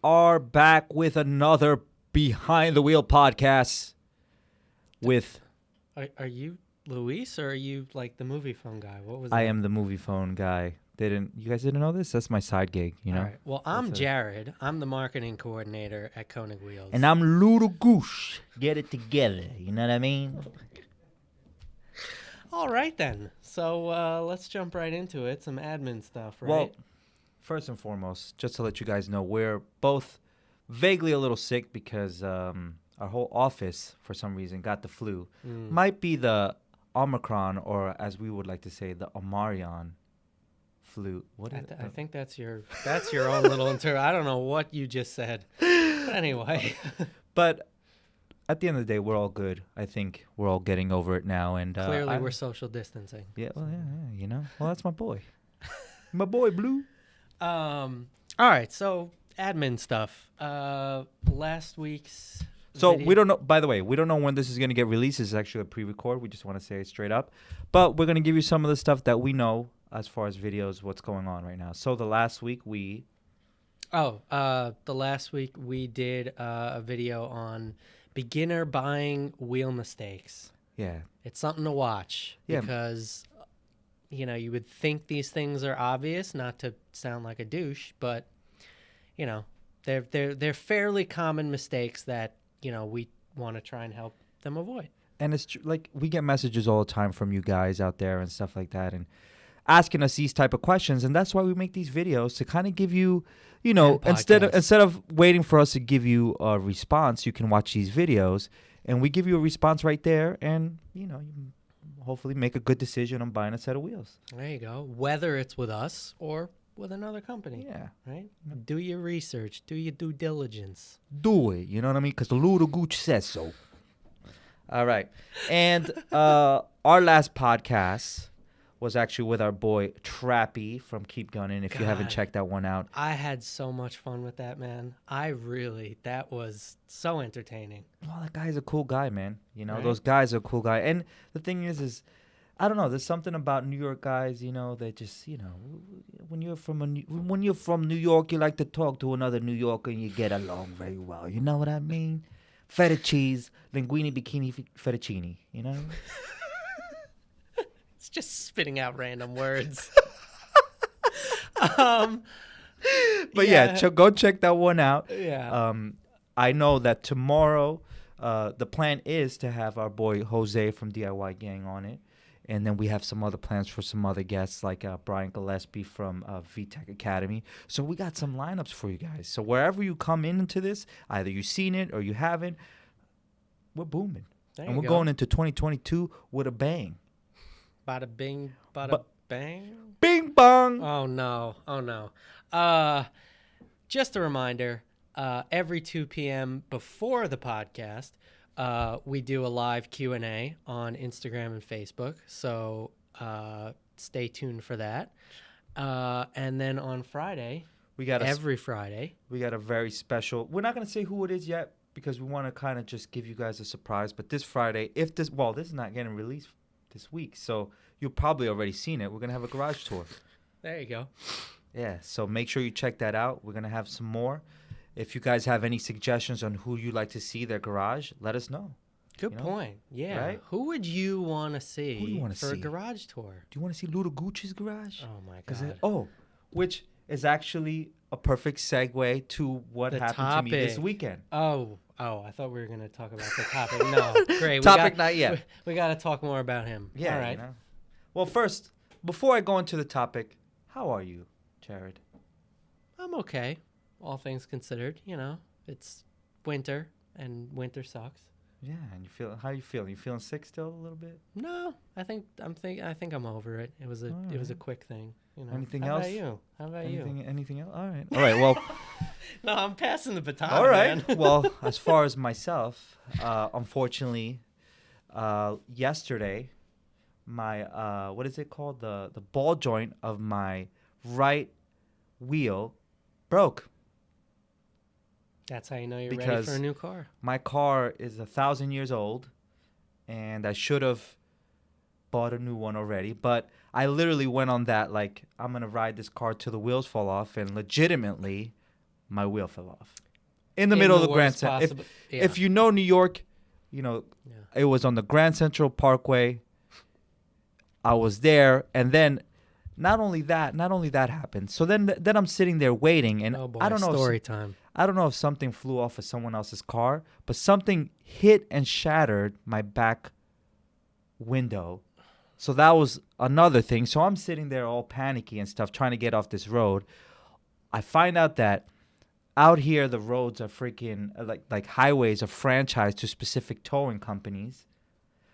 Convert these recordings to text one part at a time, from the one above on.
are back with another Behind the Wheel podcast with... Are you Luis or are you like the movie phone guy? What was I that? am the movie phone guy. You guys didn't know this? That's my side gig, you know? All right. Well, I'm Jared. I'm the marketing coordinator at Konig Wheels. And I'm Ludo Goose. Get it together, you know what I mean? All right, then. So let's jump right into it. Some admin stuff, right? Well, first and foremost, just to let you guys know, we're both vaguely a little sick because our whole office, for some reason, got the flu. Might be the Omicron, or as we would like to say, the Omarion flu. What is it? I think that's your own little I don't know what you just said. But anyway. But at the end of the day, we're all good. I think we're all getting over it now. And clearly we're social distancing. Yeah, well, yeah, you know. Well, that's my boy. My boy, Blue. All right, so admin stuff. Last week's So video. we don't know, by the way, we don't know when this is going to get released. This is actually a pre-record. We just want to say it straight up. But we're going to give you some of the stuff that we know as far as videos, what's going on right now. So the last week we did a video on beginner buying wheel mistakes. Yeah. It's something to watch because, you know, you would think these things are obvious, not to sound like a douche, but, you know, they're fairly common mistakes that, you know, we want to try and help them avoid. And it's like we get messages all the time from you guys out there and stuff like that, and asking us these type of questions, and that's why we make these videos to kind of give you, you know, instead of waiting for us to give you a response, you can watch these videos, and we give you a response right there, and you know, you can hopefully make a good decision on buying a set of wheels. There you go. Whether it's with us or with another company. Yeah. Right? Do your research. Do your due diligence. Do it. You know what I mean? Because the Ludo Gooch says so. All right. And our last podcast was actually with our boy Trappy from Keep Gunning. If you haven't checked that one out. I had so much fun with that, man. That was so entertaining. Well, that guy's a cool guy, man. You know, Right? Those guys are a cool guy. And the thing is I don't know. There's something about New York guys, you know, they just, you know, when you're from New York, you like to talk to another New Yorker and you get along very well. You know what I mean? Feta cheese, linguine, bikini, fettuccine, you know? It's just spitting out random words. But go check that one out. Yeah. I know that tomorrow the plan is to have our boy Jose from DIY Gang on it. And then we have some other plans for some other guests like Brian Gillespie from VTech Academy. So we got some lineups for you guys. So wherever you come into this, either you've seen it or you haven't, we're booming. And we're going into 2022 with a bang. Bada bing, bada bang. Bing bong. Oh, no. Just a reminder, every 2 p.m. before the podcast, we do a live Q&A on Instagram and Facebook, so stay tuned for that. And then on Friday, every Friday, we got a very special. We're not going to say who it is yet because we want to kind of just give you guys a surprise. But this Friday, this is not getting released this week, so you've probably already seen it. We're going to have a garage tour. There you go. Yeah, so make sure you check that out. We're going to have some more. If you guys have any suggestions on who you'd like to see their garage, let us know. Good point. Yeah. Right? Who would you want to see for a garage tour? Do you want to see Ludo Gucci's garage? Oh, my God. Which is actually a perfect segue to what happened to me this weekend. Oh, I thought we were going to talk about the topic. No, great. Not yet. We got to talk more about him. Yeah, all right. You know? Well, first, before I go into the topic, how are you, Jared? I'm okay. All things considered, you know, it's winter and winter sucks. Yeah, and how you feeling? You feeling sick still a little bit? No, I think I'm over it. It was a quick thing, you know. Anything else? How about you? Anything else? All right. Well, no, I'm passing the baton. All right. Man. Well, as far as myself, unfortunately, yesterday, my what is it called? The ball joint of my right wheel broke. That's how you know you're ready for a new car. My car is 1,000 years old, and I should have bought a new one already. But I literally went on that, like, I'm going to ride this car till the wheels fall off, and legitimately, my wheel fell off in the middle of the Grand Central. If you know New York, yeah. It was on the Grand Central Parkway. I was there, and then not only that happened. So then I'm sitting there waiting, and oh boy, I don't know. Story time. I don't know if something flew off of someone else's car, but something hit and shattered my back window. So that was another thing. So I'm sitting there all panicky and stuff, trying to get off this road. I find out that out here the roads are freaking like highways are franchised to specific towing companies.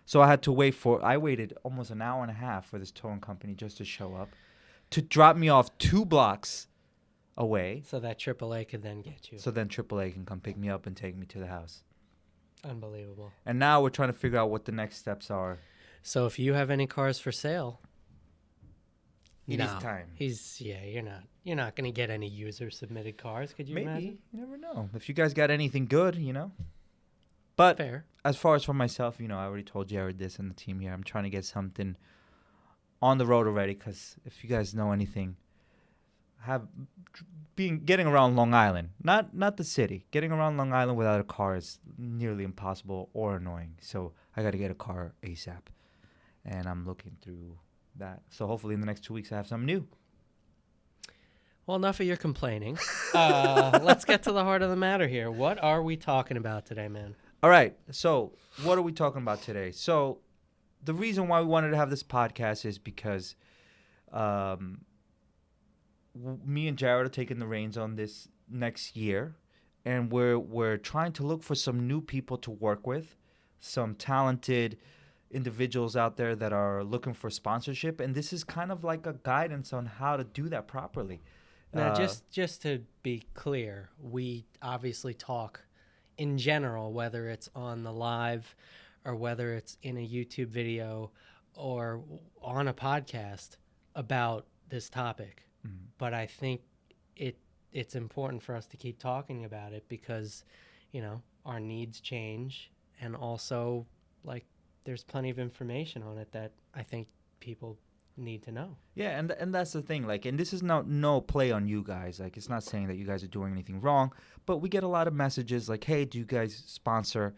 So I waited almost an hour and a half for this towing company just to show up, to drop me off 2 blocks away. So that AAA could then get you. So then AAA can come pick me up and take me to the house. Unbelievable. And now we're trying to figure out what the next steps are. So if you have any cars for sale, it is time. You're not going to get any user submitted cars. Could you Maybe. imagine? You never know. If you guys got anything good, But fair. As far as for myself, I already told Jared this and the team here. I'm trying to get something on the road already, because if you guys know anything, getting around Long Island, not the city, getting around Long Island without a car is nearly impossible or annoying. So I got to get a car ASAP, and I'm looking through that. So hopefully in the next 2 weeks I have something new. Well, enough of your complaining. Let's get to the heart of the matter here. What are we talking about today, man? All right. So what are we talking about today? So the reason why we wanted to have this podcast is because me and Jared are taking the reins on this next year, and we're trying to look for some new people to work with, some talented individuals out there that are looking for sponsorship, and this is kind of like a guidance on how to do that properly. Now, just to be clear, we obviously talk in general, whether it's on the live or whether it's in a YouTube video or on a podcast, about this topic. Mm-hmm. But I think it's important for us to keep talking about it because, our needs change, and also, there's plenty of information on it that I think people need to know. Yeah, and that's the thing. And this is no play on you guys. It's not saying that you guys are doing anything wrong, but we get a lot of messages like, "Hey, do you guys sponsor?"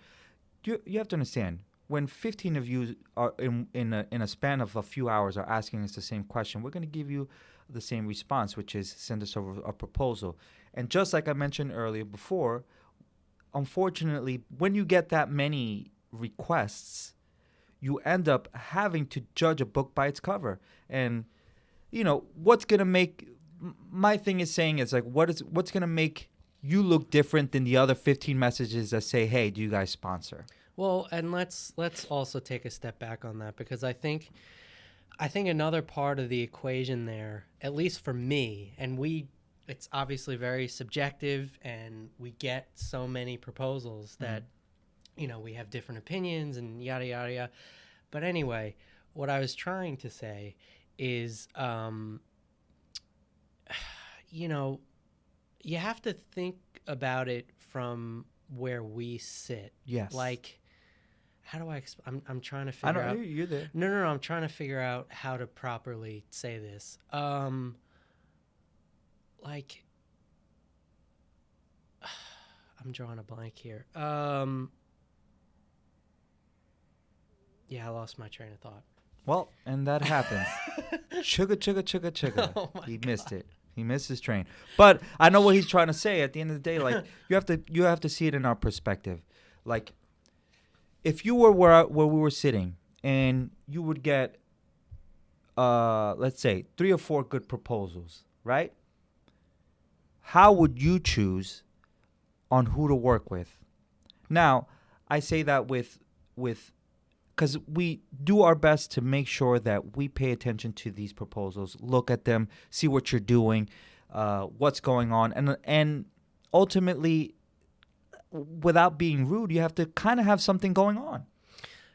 You have to understand, when 15 of you are in a span of a few hours are asking us the same question, we're going to give you the same response, which is send us over a proposal. And just like I mentioned earlier before, unfortunately, when you get that many requests, you end up having to judge a book by its cover. And, what's going to make, my thing is saying is what's going to make you look different than the other 15 messages that say, "Hey, do you guys sponsor?" Well, and let's also take a step back on that, because I think another part of the equation there, at least for me, and it's obviously very subjective, and we get so many proposals that, we have different opinions and yada, yada, yada. But anyway, what I was trying to say is, you have to think about it from where we sit. Yes. How do I I'm trying to figure out. You're there. No. I'm trying to figure out how to properly say this. I'm drawing a blank here. Yeah, I lost my train of thought. Well, and that happens. Chugga. Oh He God. missed it. He missed his train. But I know what he's trying to say. At the end of the day, you have to see it in our perspective. If you were where we were sitting and you would get, let's say, 3 or 4 good proposals, right? How would you choose on who to work with? Now, I say that because we do our best to make sure that we pay attention to these proposals, look at them, see what you're doing, what's going on, and ultimately, without being rude, you have to kind of have something going on.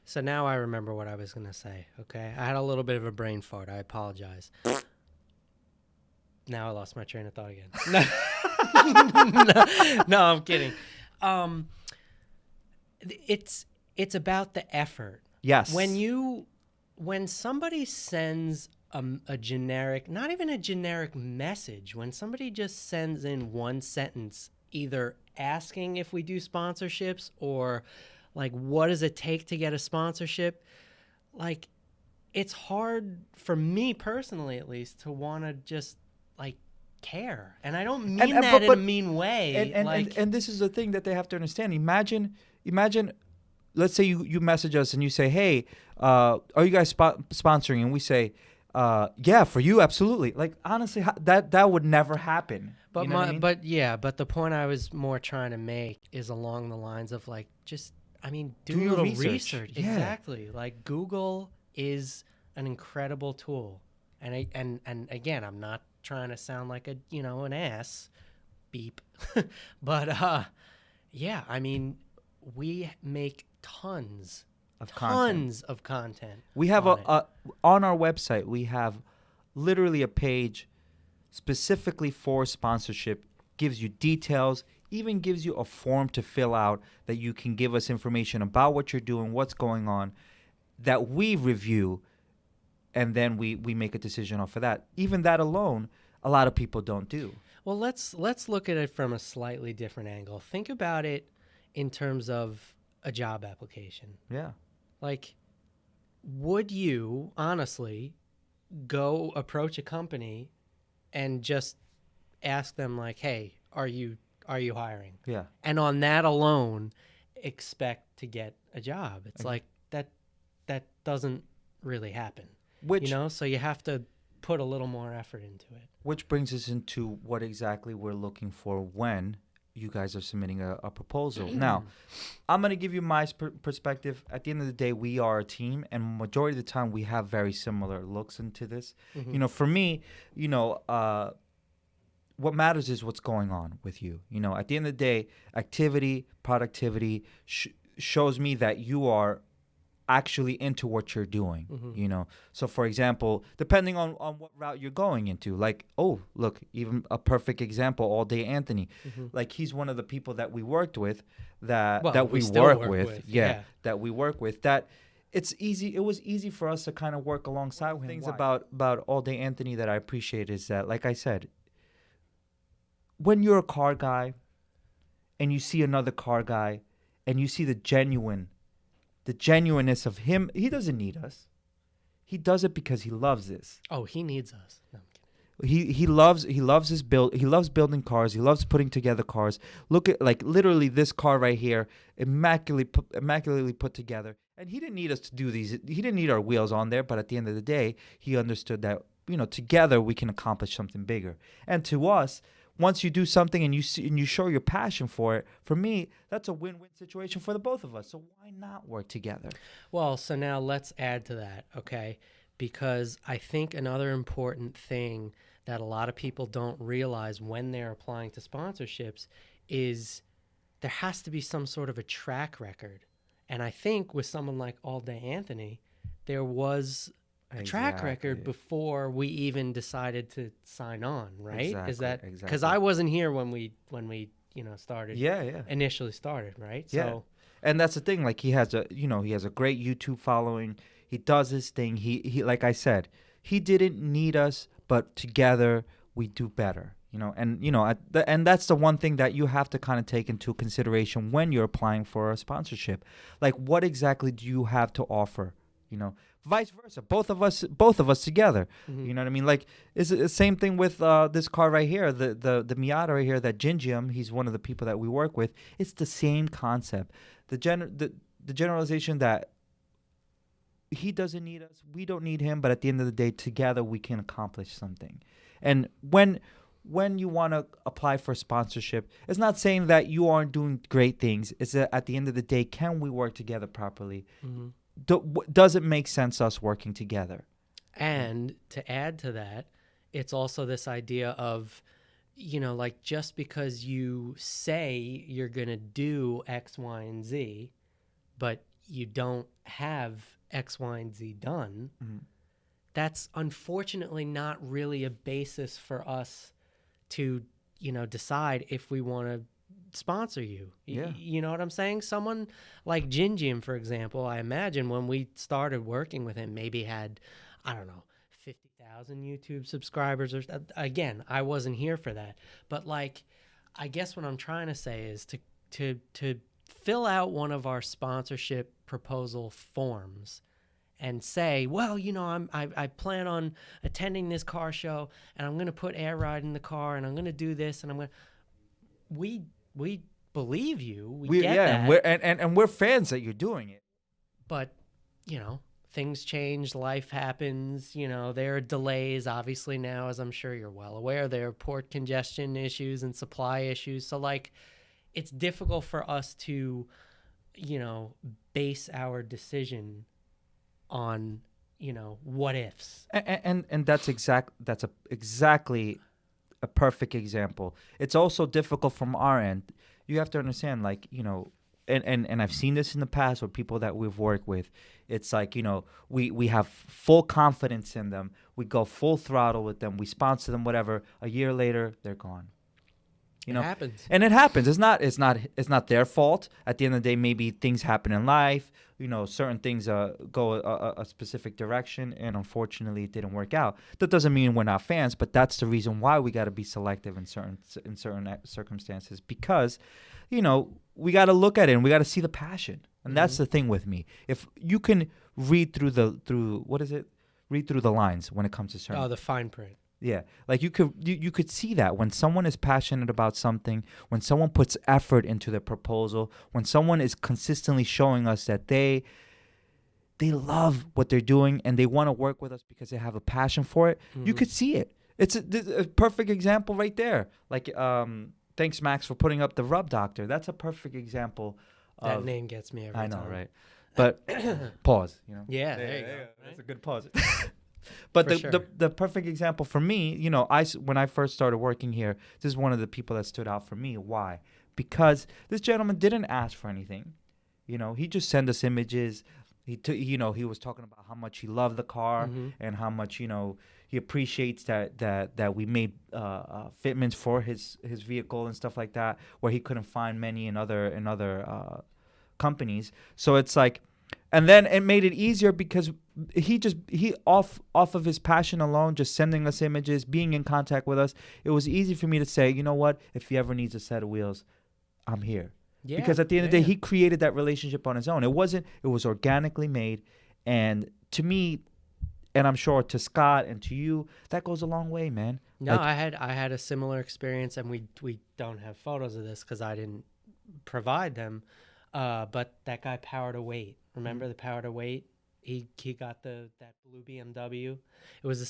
So now I remember what I was going to say, okay? I had a little bit of a brain fart. I apologize. Now I lost my train of thought again. No, I'm kidding. It's about the effort. Yes. When somebody sends a generic, not even a generic message, when somebody just sends in one sentence, either asking if we do sponsorships or like, what does it take to get a sponsorship? Like, it's hard for me personally, at least, to want to just like care. And I don't mean that in a mean way. And this is the thing that they have to understand. Imagine, let's say you message us and you say, hey, are you guys sponsoring? And we say, yeah, for you, absolutely. Like, honestly, that would never happen. But you know what I mean? but the point I was more trying to make is along the lines of like, just, I mean, do a your little research. Yeah. Exactly. Like, Google is an incredible tool. And again, I'm not trying to sound like an ass, beep. But yeah, I mean, we make tons of content. We have on our website, we have literally a page specifically for sponsorship, gives you details, even gives you a form to fill out that you can give us information about what you're doing, what's going on, that we review, and then we make a decision off of that. Even that alone, a lot of people don't do. Well, let's look at it from a slightly different angle. Think about it in terms of a job application. Yeah. Like, would you honestly go approach a company and just ask them like, hey, are you hiring? Yeah. And on that alone, expect to get a job. It's like that doesn't really happen. So you have to put a little more effort into it. Which brings us into what exactly we're looking for when you guys are submitting a proposal. Now, I'm going to give you my perspective. At the end of the day, we are a team, and majority of the time we have very similar looks into this. Mm-hmm. For me, what matters is what's going on with you. At the end of the day, activity, productivity shows me that you are actually into what you're doing. So for example, depending on what route you're going into, like, oh, look, even a perfect example, All Day Anthony. Like, he's one of the people that we worked with that we work with. Yeah, that we work with. That it's easy. It was easy for us to kind of work alongside with him. Things about All Day Anthony that I appreciate is that, like I said, when you're a car guy and you see another car guy and you see the genuineness of him, he doesn't need us. He does it because he loves this. Oh, he needs us. No, I'm kidding. He loves his build. He loves building cars. He loves putting together cars. Look at, like, literally this car right here, immaculately put together. And he didn't need us to do these. He didn't need our wheels on there. But at the end of the day, he understood that together we can accomplish something bigger. And to us, once you do something and you show your passion for it, for me, that's a win-win situation for the both of us. So why not work together? Well, so now let's add to that, okay? Because I think another important thing that a lot of people don't realize when they're applying to sponsorships is there has to be some sort of a track record. And I think with someone like All Day Anthony, there was a track record before we even decided to sign on, right? Exactly, is that because I wasn't here when we started? Yeah. Initially started, right? Yeah. So, and that's the thing. Like, he has a great YouTube following. He does his thing. He like I said, he didn't need us, but together we do better. And that's the one thing that you have to kind of take into consideration when you're applying for a sponsorship. Like, what exactly do you have to offer? Vice versa, both of us together. You know what I mean? Like, it's the same thing with this car right here, the Miata right here, that Jinjium, he's one of the people that we work with. It's the same concept. The generalization that he doesn't need us, we don't need him, but at the end of the day, together we can accomplish something. And when you want to apply for sponsorship, it's not saying that you aren't doing great things. It's that at the end of the day, can we work together properly? Does it make sense us working together? And to add to that, it's also this idea of, like, just because you say you're going to do X, Y, and Z, but you don't have X, Y, and Z done, that's unfortunately not really a basis for us to, decide if we want to sponsor you. Yeah. You know what I'm saying? Someone like Jinjim, for example, I imagine when we started working with him, maybe had, I don't know, 50,000 1,000 YouTube subscribers, or again, I wasn't here for that. But like, I guess what I'm trying to say is to fill out one of our sponsorship proposal forms and say, well, you know, I plan on attending this car show, and I'm going to put Air Ride in the car, and I'm going to do this, and I'm going to. We believe you. We get that. And we're fans that you're doing it. But, you know, things change, life happens, you know, there are delays, obviously now, as I'm sure you're well aware, there are port congestion issues and supply issues. So, like, it's difficult for us to, you know, base our decision on, you know, what ifs. And that's exactly a perfect example. It's also difficult from our end. You have to understand, like, you know, and I've seen this in the past with people that we've worked with. It's like, you know, we have full confidence in them. We go full throttle with them. We sponsor them, whatever. A year later, they're gone. You know, it happens. And it happens. It's not their fault. At the end of the day, maybe things happen in life. You know, certain things go a specific direction, and unfortunately, it didn't work out. That doesn't mean we're not fans, but that's the reason why we got to be selective in certain circumstances, because, you know, we got to look at it and we got to see the passion, and that's the thing with me. If you can read through the lines when it comes to certain. Oh, the fine print. Yeah, like you could see that when someone is passionate about something, when someone puts effort into their proposal, when someone is consistently showing us that they love what they're doing and they want to work with us because they have a passion for it. You could see it. It's a perfect example right there. Like, thanks, Max, for putting up the Rub Doctor. That's a perfect example. That name gets me every time. I know, right? But pause. You know. Yeah, there you go. That's a good pause. But For sure. the perfect example for me, you know, when I first started working here, this is one of the people that stood out for me. Why? Because this gentleman didn't ask for anything. You know, he just sent us images. He was talking about how much he loved the car and how much, you know, he appreciates that we made fitments for his vehicle and stuff like that, where he couldn't find many in other companies. So it's like. And then it made it easier because he off of his passion alone, just sending us images, being in contact with us, it was easy for me to say, you know what, if he ever needs a set of wheels, I'm here. Yeah, because at the end of the day, he created that relationship on his own. It was organically made. And to me, and I'm sure to Scott and to you, that goes a long way, man. No, like, I had a similar experience, and we don't have photos of this because I didn't provide them. But that guy Power to Weight. Remember the Power to Weight? He got that blue BMW. It was the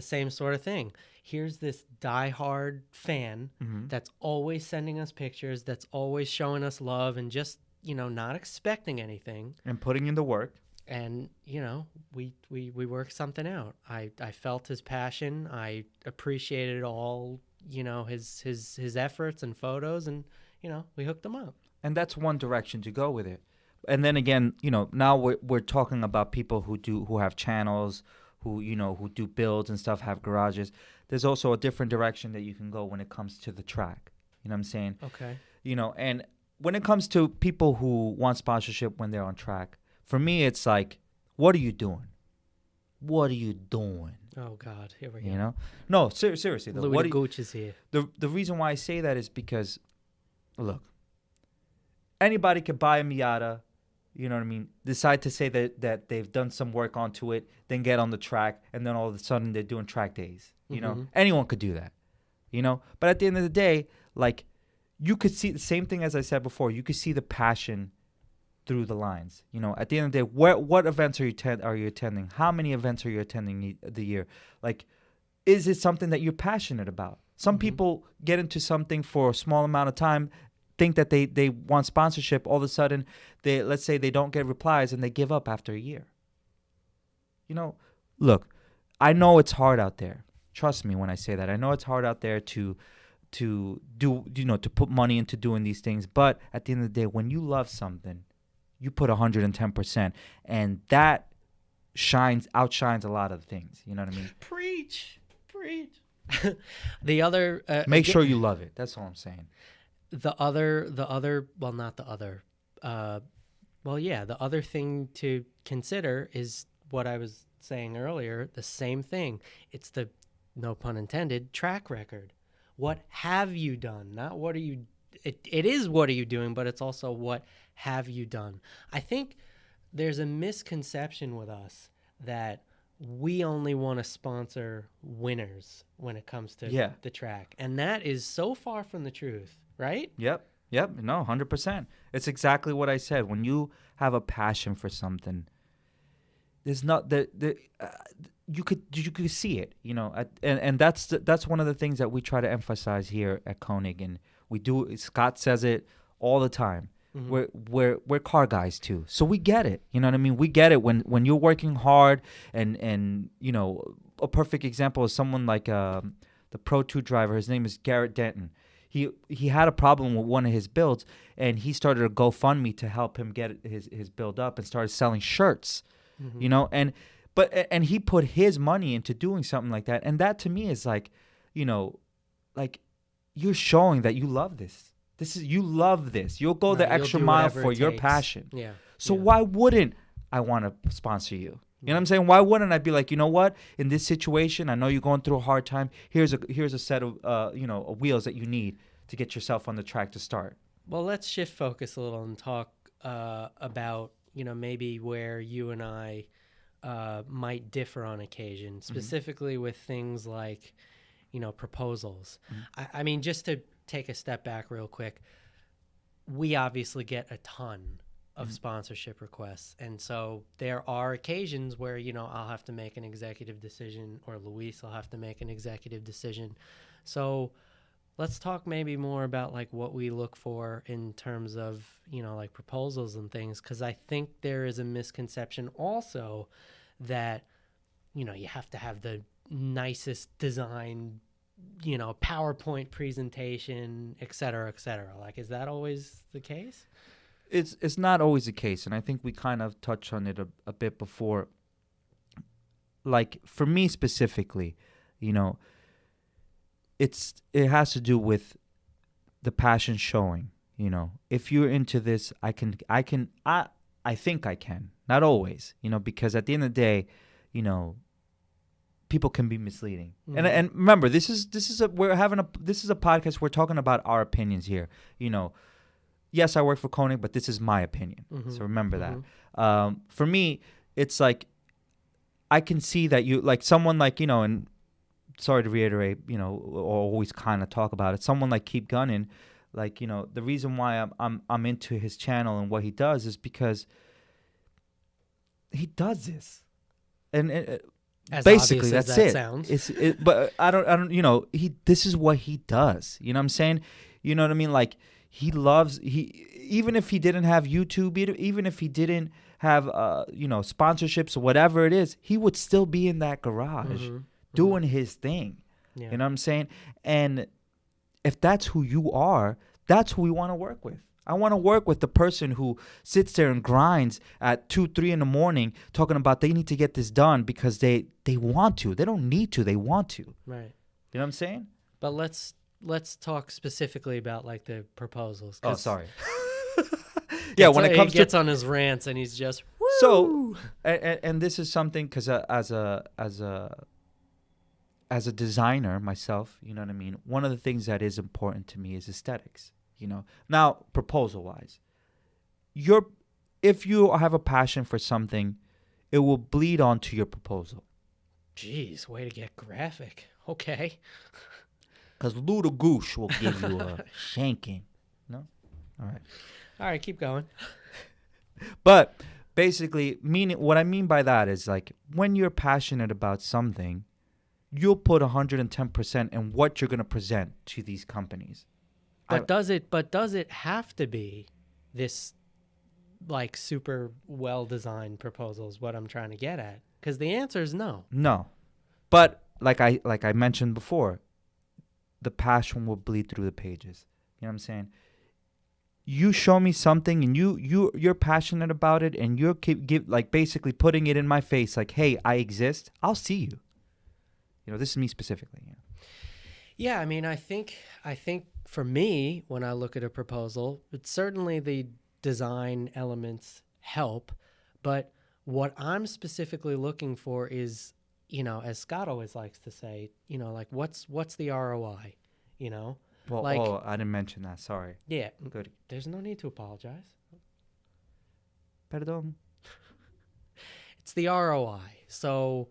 same sort of thing. Here's this diehard fan that's always sending us pictures, that's always showing us love, and just, you know, not expecting anything and putting in the work. And, you know, we worked something out. I felt his passion. I appreciated all, you know, his efforts and photos, and, you know, we hooked him up. And that's one direction to go with it. And then again, you know, now we're talking about people who have channels, who do builds and stuff, have garages. There's also a different direction that you can go when it comes to the track. You know what I'm saying? Okay. You know, and when it comes to people who want sponsorship when they're on track, for me, it's like, what are you doing? What are you doing? Oh God, here we go. You know? No, seriously. Louis Gooch is here. The reason why I say that is because, look, anybody could buy a Miata, you know what I mean, decide to say that they've done some work onto it, then get on the track, and then all of a sudden they're doing track days. You know, anyone could do that, you know. But at the end of the day, like, you could see the same thing as I said before. You could see the passion through the lines. You know, at the end of the day, what events are you attending? How many events are you attending the year? Like, is it something that you're passionate about? Some people get into something for a small amount of time, think that they want sponsorship, all of a sudden let's say they don't get replies and they give up after a year. You know, look, I know it's hard out there. Trust me when I say that. I know it's hard out there to do, you know, to put money into doing these things, but at the end of the day, when you love something, you put 110%, and that outshines a lot of things. You know what I mean? Preach. The other make sure you love it. That's all I'm saying. The other the other thing to consider is what I was saying earlier, the same thing. It's the, no pun intended, track record. What have you done? Not what are you, it is what are you doing, but it's also what have you done. I think there's a misconception with us that we only want to sponsor winners when it comes to the track. And that is so far from the truth, right? Yep. No, 100%. It's exactly what I said. When you have a passion for something, there's not you could see it, and that's one of the things that we try to emphasize here at Konig, and we do. Scott says it all the time. Mm-hmm. We're car guys too, so we get it. You know what I mean? We get it when you're working hard, and a perfect example is someone like the Pro 2 driver. His name is Garrett Denton. He had a problem with one of his builds, and he started a GoFundMe to help him get his build up, and started selling shirts. Mm-hmm. And he put his money into doing something like that, and that to me is like, like you're showing that you love this. You love this. You'll go the extra mile for your passion. Yeah. So why wouldn't I want to sponsor you? You know what I'm saying? Why wouldn't I be like, you know what? In this situation, I know you're going through a hard time. Here's a set of wheels that you need to get yourself on the track to start. Well, let's shift focus a little and talk about maybe where you and I might differ on occasion, specifically with things like proposals. Mm-hmm. I mean, just to take a step back real quick, we obviously get a ton of sponsorship requests. And so there are occasions where, I'll have to make an executive decision, or Luis will have to make an executive decision. So let's talk maybe more about like what we look for in terms of, like proposals and things. 'Cause I think there is a misconception also that, you have to have the nicest design, PowerPoint presentation, et cetera, et cetera. Like, is that always the case? It's not always the case, and I think we kind of touched on it a bit before. Like for me specifically, it has to do with the passion showing. If you're into this, I think I can. Not always, because at the end of the day, people can be misleading. Mm-hmm. And remember, this is a podcast. We're talking about our opinions here. Yes, I work for Konig, but this is my opinion. Mm-hmm. So remember that. For me, it's like I can see that you like someone like, and sorry to reiterate, or always kind of talk about it. Someone like Keep Gunning, like, the reason why I'm into his channel and what he does is because he does this. And as basically that's as that it. Sounds. But I don't this is what he does. You know what I'm saying? You know what I mean? Like, even if he didn't have YouTube, even if he didn't have sponsorships or whatever it is, he would still be in that garage doing his thing. Yeah. You know what I'm saying? And if that's who you are, that's who we want to work with. I want to work with the person who sits there and grinds at 2-3 in the morning talking about they need to get this done because they want to. They don't need to. They want to. Right. You know what I'm saying? But let's talk specifically about like the proposals. Oh, sorry. Yeah, when it comes he gets on his rants and he's just woo! So, and this is something because as a designer myself, you know what I mean. One of the things that is important to me is aesthetics. Now proposal wise, if you have a passion for something, it will bleed onto your proposal. Jeez, way to get graphic. Okay. Because Luda Goosh will give you a shanking. No? All right, keep going. But basically, what I mean by that is like when you're passionate about something, you'll put 110% in what you're going to present to these companies. But does it have to be this like super well designed proposal is what I'm trying to get at? Because the answer is no. No. But like I mentioned before, the passion will bleed through the pages. You know what I'm saying? You show me something and you're passionate about it and you're basically putting it in my face like, hey, I exist. I'll see you. This is me specifically. Yeah, I mean, I think for me, when I look at a proposal, it's certainly the design elements help, but What I'm specifically looking for is, as Scott always likes to say, like what's the ROI, you know? Well, Like, I didn't mention that. Sorry. yeah, Good. there's no need to apologize. Perdón. It's the ROI. So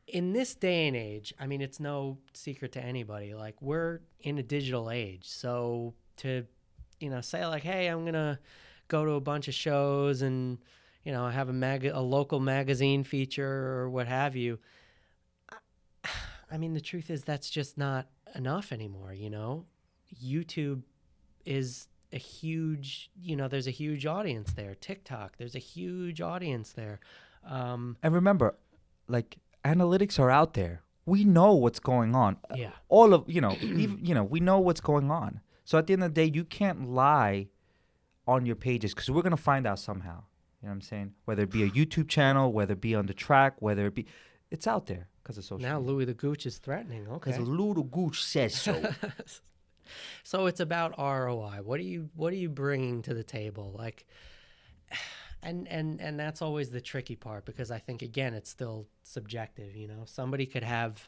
in this day and age, I mean, it's no secret to anybody. Like, we're in a digital age. So to, say like, hey, I'm going to go to a bunch of shows and, have a local magazine feature or what have you. I mean, the truth is that's just not enough anymore, YouTube is a huge, there's a huge audience there. TikTok, there's a huge audience there. And remember, like, analytics are out there. We know what's going on. Yeah. All of, even, we know what's going on. So at the end of the day, you can't lie on your pages because we're going to find out somehow. You know what I'm saying? Whether it be a YouTube channel, whether it be on the track, whether it be, it's out there because of social Now media. Louis the Gooch is threatening. Okay. Because Little Gooch says so. So it's about ROI. What are you bringing to the table? Like, and that's always the tricky part because I think again it's still subjective. Somebody could have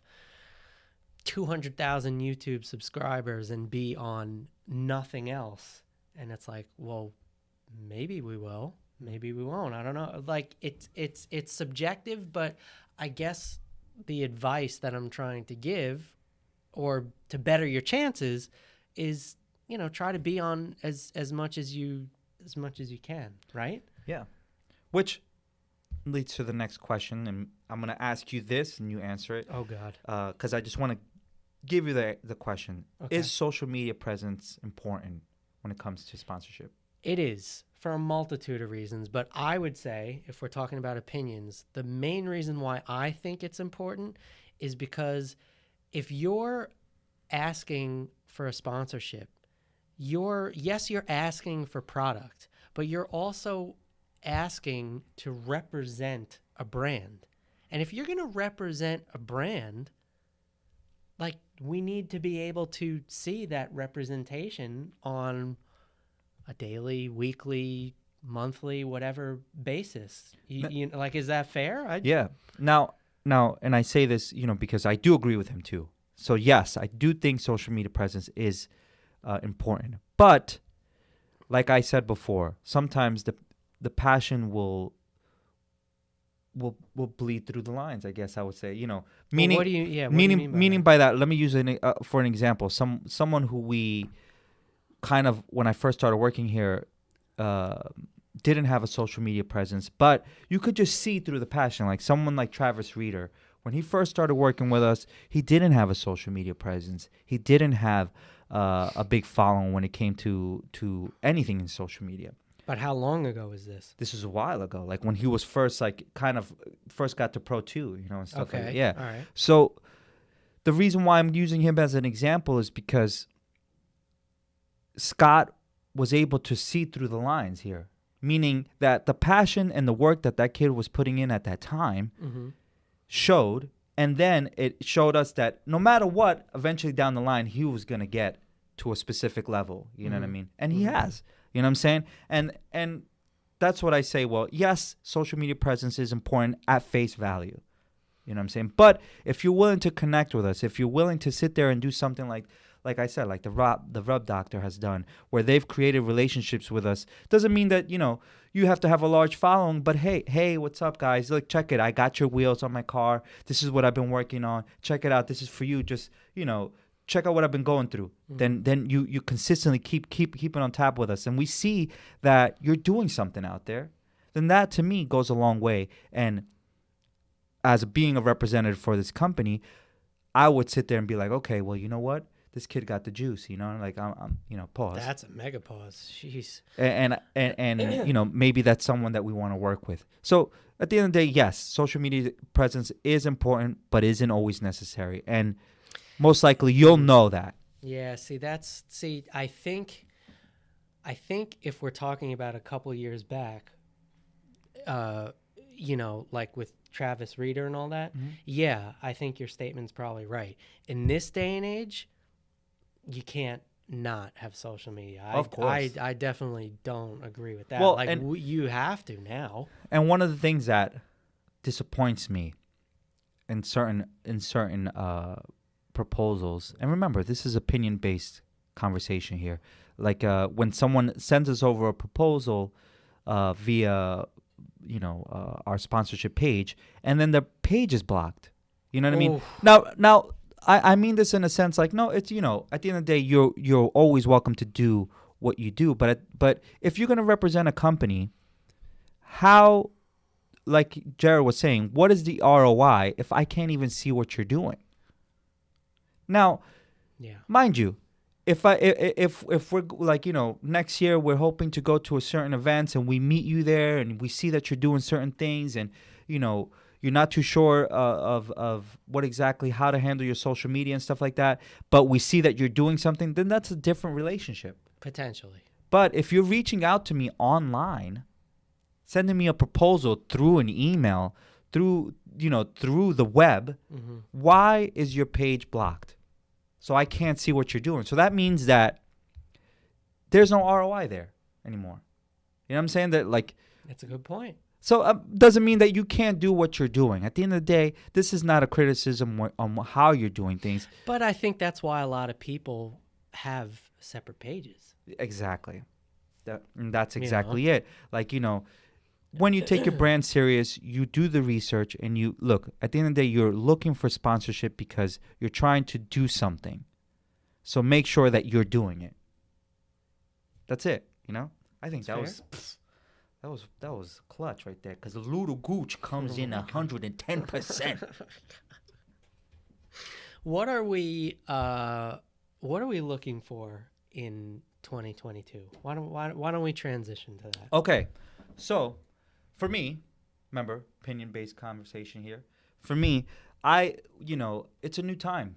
200,000 YouTube subscribers and be on nothing else, and it's like, well, maybe we will, maybe we won't. I don't know. Like it's subjective, but I guess the advice that I'm trying to give, or to better your chances, is try to be on as much as you can, right? Yeah. Which leads to the next question, and I'm going to ask you this, and you answer it. Oh, God. Because I just want to give you the question. Okay. Is social media presence important when it comes to sponsorship? It is, for a multitude of reasons, but I would say, if we're talking about opinions, the main reason why I think it's important is because if you're asking for a sponsorship, you're asking for product, but you're also asking to represent a brand. And if you're going to represent a brand, like, we need to be able to see that representation on a daily, weekly, monthly, whatever basis. Like, is that fair? Yeah. Now, and I say this, because I do agree with him too. So yes, I do think social media presence is important. But like I said before, sometimes the passion will bleed through the lines, I guess I would say. Meaning, what do you mean by that? Let me use for an example. Someone who we kind of, when I first started working here, didn't have a social media presence, but you could just see through the passion. Like someone like Travis Reeder, when he first started working with us, he didn't have a social media presence. He didn't have a big following when it came to anything in social media. But how long ago is this? This was a while ago, like when he was first, first got to Pro 2, and stuff like that. Yeah. All right. So the reason why I'm using him as an example is because Scott was able to see through the lines here, meaning that the passion and the work that kid was putting in at that time showed, and then it showed us that no matter what, eventually down the line, he was going to get to a specific level. You know what I mean? And he has. You know what I'm saying? And that's what I say. Well, yes, social media presence is important at face value. You know what I'm saying? But if you're willing to connect with us, if you're willing to sit there and do something like I said, like the Rub Doctor has done, where they've created relationships with us, doesn't mean that, you have to have a large following, but hey, what's up, guys? Look, check it. I got your wheels on my car. This is what I've been working on. Check it out. This is for you. Just, check out what I've been going through. Then you consistently keep on top with us, and we see that you're doing something out there. Then that to me goes a long way. And as being a representative for this company, I would sit there and be like, okay, well, you know what? This kid got the juice, like I'm pause. That's a mega pause. Jeez. And maybe that's someone that we want to work with. So at the end of the day, yes, social media presence is important, but isn't always necessary. And most likely you'll know that. Yeah, I think if we're talking about a couple years back, like with Travis Reeder and all that, yeah, I think your statement's probably right. In this day and age, you can't not have social media. Of course. I definitely don't agree with that. Well, Like and you have to now. and one of the things that disappoints me in certain proposals, and remember, this is opinion based conversation here. Like when someone sends us over a proposal via our sponsorship page, and then the page is blocked. You know what I mean? Oof. Now, I mean this in a sense like, no, it's, at the end of the day, you're always welcome to do what you do, but if you're going to represent a company, how, like Jared was saying, what is the ROI if I can't even see what you're doing? Now, Yeah. mind you, if we're like, next year we're hoping to go to a certain events and we meet you there and we see that you're doing certain things, and you're not too sure of what exactly how to handle your social media and stuff like that, but we see that you're doing something, then that's a different relationship. Potentially. But if you're reaching out to me online, sending me a proposal through an email, through the web, why is your page blocked? So I can't see what you're doing. So that means that there's no ROI there anymore. You know what I'm saying? That, like, That's a good point. so doesn't mean that you can't do what you're doing. At the end of the day, this is not a criticism on how you're doing things. But I think that's why a lot of people have separate pages. Exactly. That's exactly it. Like, when you take your brand serious, you do the research, and you look, at the end of the day, you're looking for sponsorship because you're trying to do something. So make sure that you're doing it. That's it. I think That's that was clutch right there, because the little gooch comes in 110%. What are we looking for in 2022? Why don't we transition to that? Okay. So, for me, remember, opinion-based conversation here. For me, it's a new time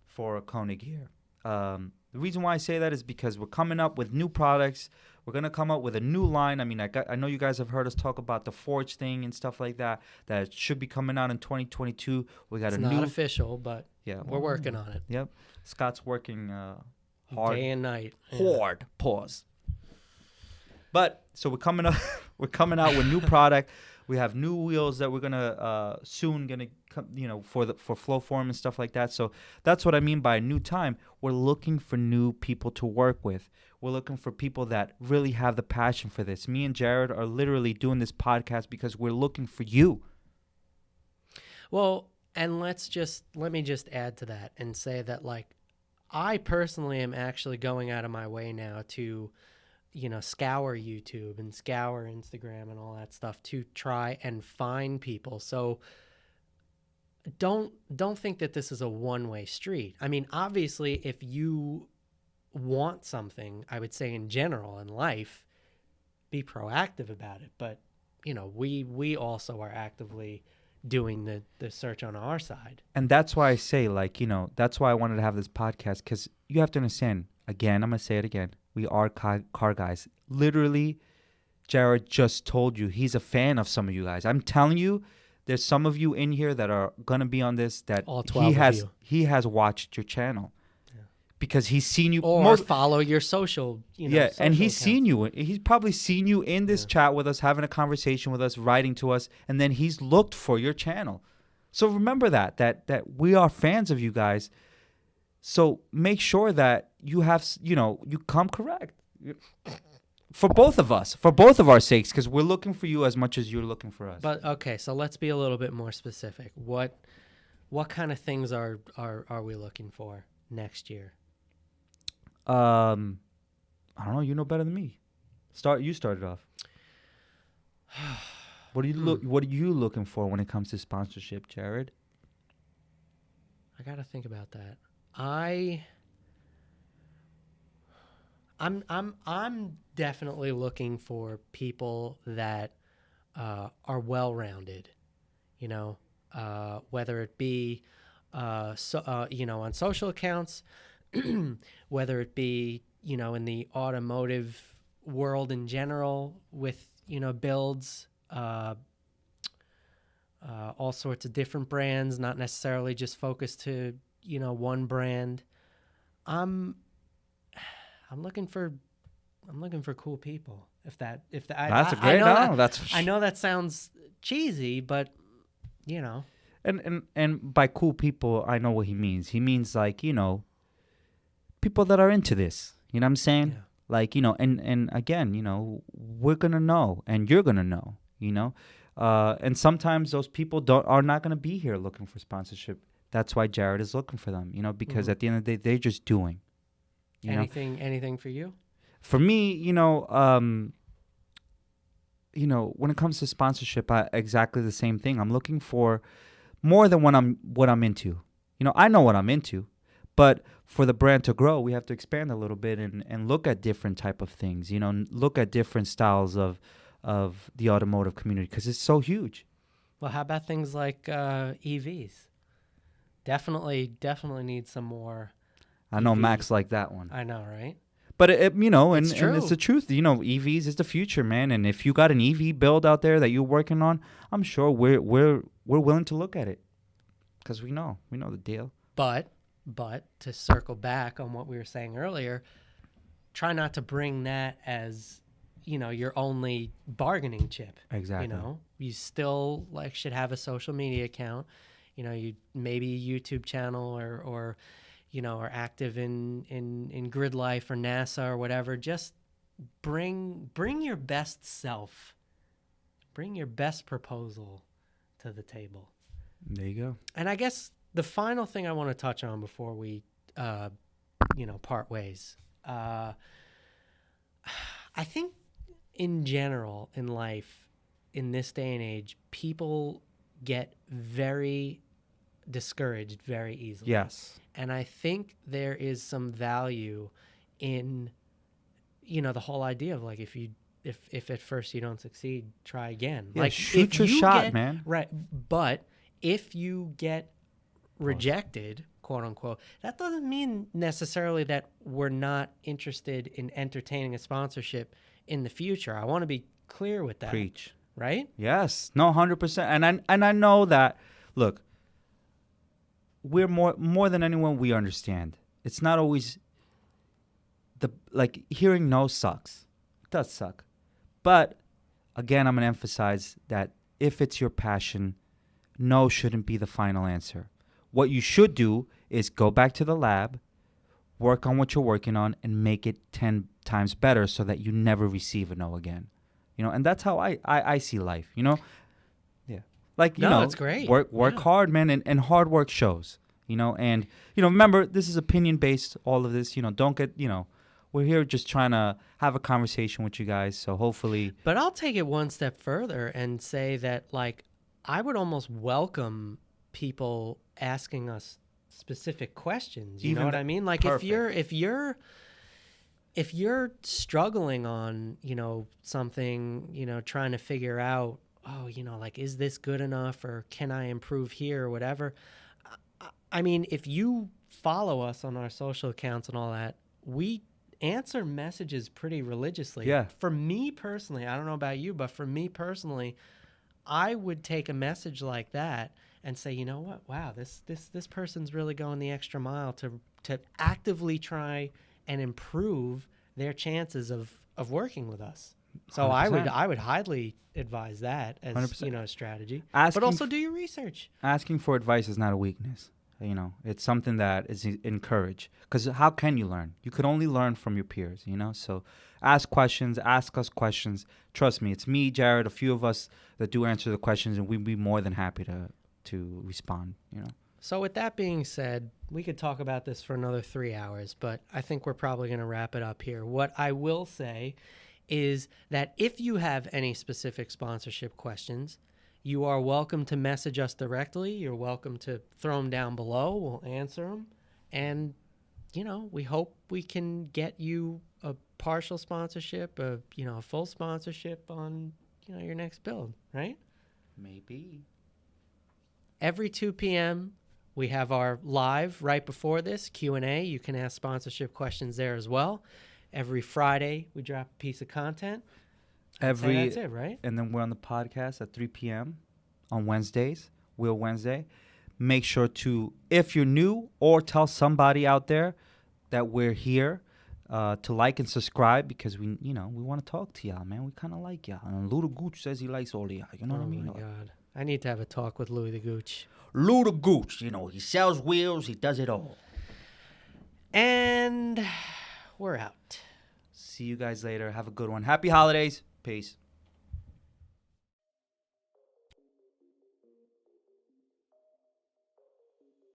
for Konig here. The reason why I say that is because we're coming up with new products. We're going to come up with a new line. I mean, I know you guys have heard us talk about the Forge thing and stuff like that should be coming out in 2022. We got It's not official, but we're working on it. Yep. Scott's working hard. Day and night. Hard. Pause. But so we're coming out with new product. We have new wheels that we're gonna soon come, for flow form and stuff like that. So that's what I mean by a new time. We're looking for new people to work with. We're looking for people that really have the passion for this. Me and Jared are literally doing this podcast because we're looking for you. Well, and let me just add to that and say that, like, I personally am actually going out of my way now to scour YouTube and scour Instagram and all that stuff to try and find people. So don't think that this is a one-way street. I mean, obviously, if you want something, I would say in general in life, be proactive about it. But, we also are actively doing the search on our side. And that's why I say, that's why I wanted to have this podcast, because you have to understand, again, I'm going to say it again, we are car guys. Literally, Jared just told you he's a fan of some of you guys. I'm telling you, there's some of you in here that are going to be on this that all 12 of you. He has watched your channel. Yeah. Because he's seen you. Or follow your social, Yeah, social and he's accounts. seen you. He's probably seen you in this chat with us, having a conversation with us, writing to us, and then he's looked for your channel. So remember that we are fans of you guys. So make sure that you have, you come correct for both of us, for both of our sakes, because we're looking for you as much as you're looking for us. But okay, so let's be a little bit more specific. What kind of things are we looking for next year? I don't know. You know better than me. You started off. What are you looking for when it comes to sponsorship, Jared? I got to think about that. I'm definitely looking for people that are well-rounded, whether it be on social accounts, whether it be in the automotive world in general with builds, all sorts of different brands, not necessarily just focused to one brand. I'm looking for cool people. That's a I great. know No, that, that's I know that sounds cheesy, but and by cool people, I know what he means. He means like people that are into this. You know what I'm saying? Yeah. Like and again, we're gonna know, and you're gonna know. And sometimes those people are not gonna be here looking for sponsorship. That's why Jared is looking for them. Because at the end of the day, they're just doing. anything for you? For me, when it comes to sponsorship, exactly the same thing. I'm looking for more than what I'm into. I know what I'm into, but for the brand to grow, we have to expand a little bit and look at different type of things. Look at different styles of the automotive community because it's so huge. Well, how about things like EVs? Definitely need some more. I know EV. Max like that one. I know, right? But and it's true. the truth. EVs is the future, man. And if you got an EV build out there that you're working on, I'm sure we're willing to look at it because we know the deal. But to circle back on what we were saying earlier, try not to bring that as your only bargaining chip. Exactly. You still should have a social media account. You maybe a YouTube channel or are active in grid life or NASA or whatever. Just bring your best self, bring your best proposal to the table. There you go. And I guess the final thing I want to touch on before we, part ways. I think in general in life, in this day and age, people get very discouraged very easily. Yes. And I think there is some value in, the whole idea of if at first you don't succeed, try again. Yeah, shoot your shot, man. Right. But if you get rejected, quote unquote, that doesn't mean necessarily that we're not interested in entertaining a sponsorship in the future. I want to be clear with that. Preach. Right? Yes. No, 100%. And I know that, look, we're more than anyone, we understand. It's not always hearing no sucks. It does suck. But again, I'm going to emphasize that if it's your passion, no shouldn't be the final answer. What you should do is go back to the lab, work on what you're working on, and make it 10 times better so that you never receive a no again. And that's how I see life, Yeah. It's great. Work hard, man, and hard work shows, and, remember, this is opinion-based, all of this, don't get, we're here just trying to have a conversation with you guys, so hopefully. But I'll take it one step further and say that, I would almost welcome people asking us specific questions. You know what I mean? If you're struggling on, something, trying to figure out, is this good enough or can I improve here or whatever? I mean, if you follow us on our social accounts and all that, we answer messages pretty religiously. Yeah. For me personally, I don't know about you, but for me personally, I would take a message like that and say, you know what? Wow, this person's really going the extra mile to actively try and improve their chances of working with us. So 100%. I would highly advise that as 100%. a strategy. But also do your research. Asking for advice is not a weakness. It's something that is encouraged. Because how can you learn? You could only learn from your peers. So ask questions. Ask us questions. Trust me, it's me, Jared, a few of us that do answer the questions, and we'd be more than happy to respond. So with that being said, we could talk about this for another 3 hours, but I think we're probably going to wrap it up here. What I will say is that if you have any specific sponsorship questions, you are welcome to message us directly. You're welcome to throw them down below. We'll answer them. And, we hope we can get you a partial sponsorship, a full sponsorship on, your next build, right? Maybe. Every 2 p.m., we have our live right before this Q&A. You can ask sponsorship questions there as well. Every Friday, we drop a piece of content. That's it, right? And then we're on the podcast at 3 p.m. on Wednesdays, Wheel Wednesday. Make sure to, if you're new, or tell somebody out there that we're here. to like and subscribe because we want to talk to y'all, man. We kind of like y'all. And Luda Gooch says he likes all of y'all. You know what I mean? Oh my God. I need to have a talk with Louis the Gooch. Luda Gooch, he sells wheels. He does it all. And we're out. See you guys later. Have a good one. Happy holidays. Peace.